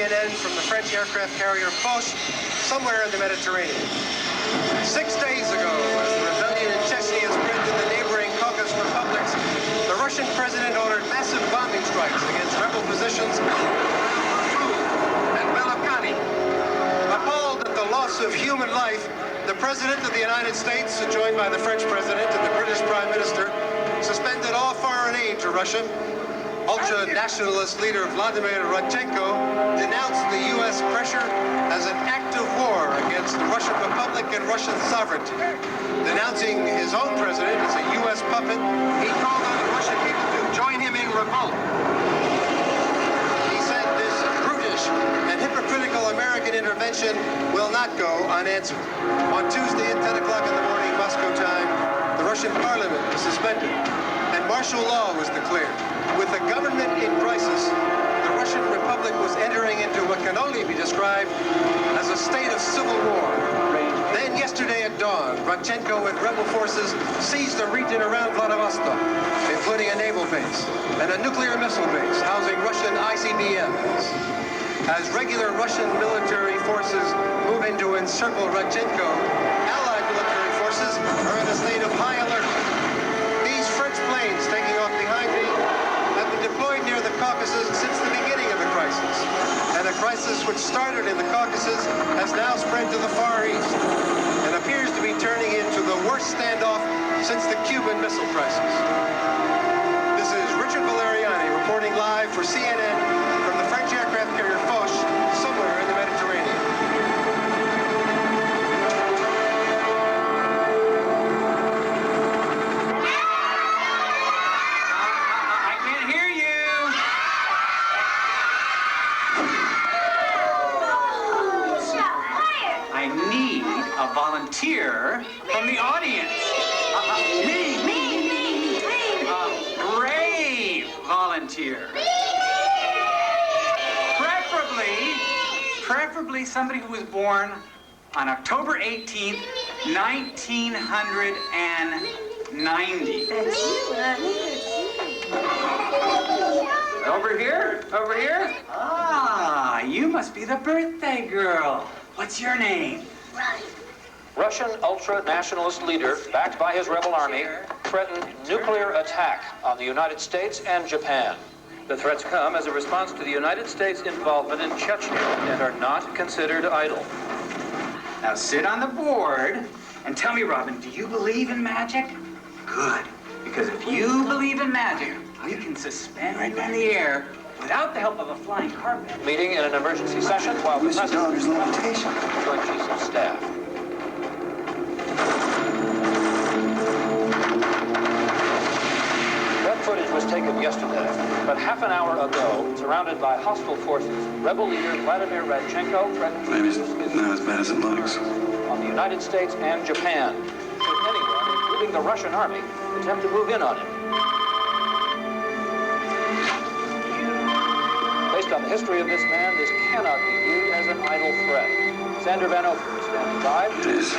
CNN from the French aircraft carrier Foch, somewhere in the Mediterranean. 6 days ago, as the rebellion in Chechnya spread to the neighboring Caucasus republics, the Russian president ordered massive bombing strikes against rebel positions and Belokani. Appalled at the loss of human life, the President of the United States, joined by the French President and the British Prime Minister, suspended all foreign aid to Russia. Ultra-nationalist leader Vladimir Rodchenko denounced the U.S. pressure as an act of war against the Russian Republic and Russian sovereignty. Denouncing his own president as a U.S. puppet, he called on the Russian people to join him in revolt. He said this brutish and hypocritical American intervention will not go unanswered. On Tuesday at 10 o'clock in the morning, Moscow time, the Russian parliament was suspended and martial law was declared. With the government in crisis, the Russian Republic was entering into what can only be described as a state of civil war. Then yesterday at dawn, Rodchenko and rebel forces seized the region around Vladivostok, including a naval base and a nuclear missile base housing Russian ICBMs. As regular Russian military forces move in to encircle Rodchenko, allied military forces are in a state of high alert. These French planes taking off behind me have been deployed near the Caucasus since the beginning of the crisis. And a crisis which started in the Caucasus has now spread to the Far East and appears to be turning into the worst standoff since the Cuban Missile Crisis. This is Richard Valeriani reporting live for CNN from the French aircraft carrier Foch, somewhere in the Mediterranean. Volunteer from the audience. Me. Brave volunteer. Preferably somebody who was born on October 18th, 1990. Over here? Ah, you must be the birthday girl. What's your name? Russian ultra-nationalist leader, backed by his rebel army, threatened nuclear attack on the United States and Japan. The threats come as a response to the United States' involvement in Chechnya and are not considered idle. Now sit on the board and tell me, Robin, do you believe in magic? Good, because if you believe in magic, we can suspend you in the air without the help of a flying carpet. Meeting in an emergency session while the President Joint Chiefs of Staff. That footage was taken yesterday, but half an hour ago, surrounded by hostile forces, rebel leader Vladimir Rodchenko threatened to use his not as bad as it looks on the United States and Japan. Should anyone, including the Russian army, attempt to move in on him. Based on the history of this man, this cannot be viewed as an idle threat. Sander Van Oker is standing by. It is.